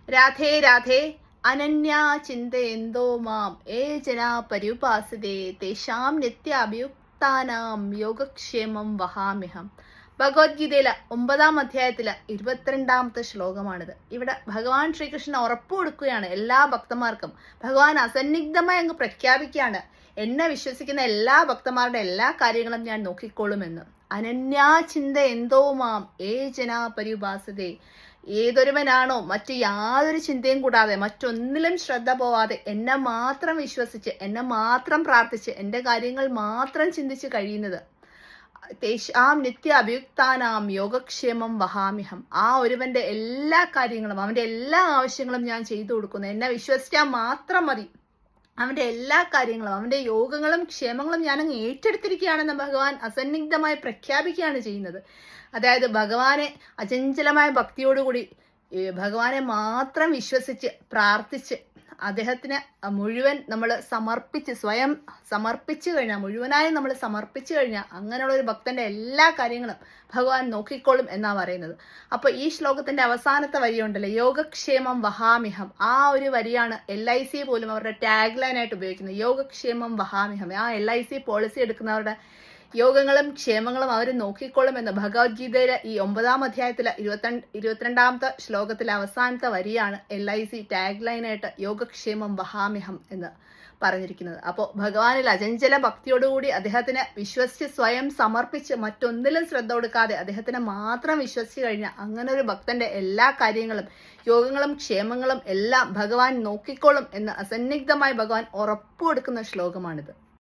രാധേ രാധേ അനന്യാ ചിന്തയന്തോ മാം ഏ ജനാ പര്യുപാസതേ തേഷാം നിത്യാഭിയുക്താനാം യോഗക്ഷേമം വഹാമ്യഹം. ഭഗവത്ഗീതയിലെ 9-ാം അധ്യായത്തിലെ 22-ാമത്തെ ശ്ലോകമാണിത്. ഇവിടെ ഭഗവാൻ ശ്രീകൃഷ്ണൻ ഉറപ്പു കൊടുക്കുകയാണ് എല്ലാ ഭക്തന്മാർക്കും. ഭഗവാൻ അസന്നിഗ്ധമായി അങ്ങ് പ്രഖ്യാപിക്കുകയാണ്, എന്നെ വിശ്വസിക്കുന്ന എല്ലാ ഭക്തന്മാരുടെ എല്ലാ കാര്യങ്ങളും ഞാൻ നോക്കിക്കോളുമെന്ന്. അനന്യാ ചിന്ത എന്തോ മാം ഏ ജനാ പര്യുപാസതേ. ഏതൊരുവനാണോ മറ്റു യാതൊരു ചിന്തയും കൂടാതെ മറ്റൊന്നിലും ശ്രദ്ധ പോവാതെ എന്നെ മാത്രം വിശ്വസിച്ച് എന്നെ മാത്രം പ്രാർത്ഥിച്ച് എൻ്റെ കാര്യങ്ങൾ മാത്രം ചിന്തിച്ച് കഴിയുന്നത്, തേഷാം നിത്യ അഭിയുക്താനാം യോഗക്ഷേമം വഹാമ്യഹം. ആ ഒരുവന്റെ എല്ലാ കാര്യങ്ങളും അവന്റെ എല്ലാ ആവശ്യങ്ങളും ഞാൻ ചെയ്തു കൊടുക്കുന്നു. എന്നെ വിശ്വസിച്ചാൽ മാത്രം മതി. അവന്റെ എല്ലാ കാര്യങ്ങളും അവന്റെ യോഗങ്ങളും ക്ഷേമങ്ങളും ഞാനങ്ങ് ഏറ്റെടുത്തിരിക്കുകയാണെന്ന് ഭഗവാൻ അസന്നിഗ്ധമായി പ്രഖ്യാപിക്കുകയാണ് ചെയ്യുന്നത്. അതായത് ഭഗവാനെ അചഞ്ചലമായ ഭക്തിയോടുകൂടി ഭഗവാനെ മാത്രം വിശ്വസിച്ച് പ്രാർത്ഥിച്ച് അദ്ദേഹത്തിന് മുഴുവൻ നമ്മൾ സമർപ്പിച്ച് സ്വയം സമർപ്പിച്ചു കഴിഞ്ഞാൽ, മുഴുവനായും നമ്മൾ സമർപ്പിച്ചു കഴിഞ്ഞാൽ അങ്ങനെയുള്ള ഒരു ഭക്തന്റെ എല്ലാ കാര്യങ്ങളും ഭഗവാൻ നോക്കിക്കോളും എന്നാ പറയുന്നത്. അപ്പൊ ഈ ശ്ലോകത്തിന്റെ അവസാനത്തെ വരിയുണ്ടല്ലോ, യോഗക്ഷേമം വഹാമിഹം, ആ ഒരു വരിയാണ് LIC പോലും അവരുടെ ടാഗ് ലൈൻ ആയിട്ട് ഉപയോഗിക്കുന്നത്. യോഗക്ഷേമം വഹാമിഹം. ആ LIC പോളിസി എടുക്കുന്നവരുടെ യോഗങ്ങളും ക്ഷേമങ്ങളും അവർ നോക്കിക്കൊള്ളും എന്ന് ഭഗവത്ഗീതയിലെ ഈ 9-ാം അധ്യായത്തിലെ 22-ാമത്തെ ശ്ലോകത്തിലെ അവസാനത്തെ വരിയാണ് LIC ടാഗ് ലൈനായിട്ട് യോഗക്ഷേമം വഹാമ്യഹം എന്ന് പറഞ്ഞിരിക്കുന്നത്. അപ്പോൾ ഭഗവാനിൽ അചഞ്ചല ഭക്തിയോടുകൂടി അദ്ദേഹത്തിനെ വിശ്വസിച്ച് സ്വയം സമർപ്പിച്ച് മറ്റൊന്നിലും ശ്രദ്ധ കൊടുക്കാതെ അദ്ദേഹത്തിനെ മാത്രം വിശ്വസിച്ച് കഴിഞ്ഞാൽ അങ്ങനെ ഒരു ഭക്തന്റെ എല്ലാ കാര്യങ്ങളും യോഗങ്ങളും ക്ഷേമങ്ങളും എല്ലാം ഭഗവാൻ നോക്കിക്കോളും എന്ന് അസന്നിഗ്ധമായി ഭഗവാൻ ഉറപ്പു കൊടുക്കുന്ന ശ്ലോകമാണിത്.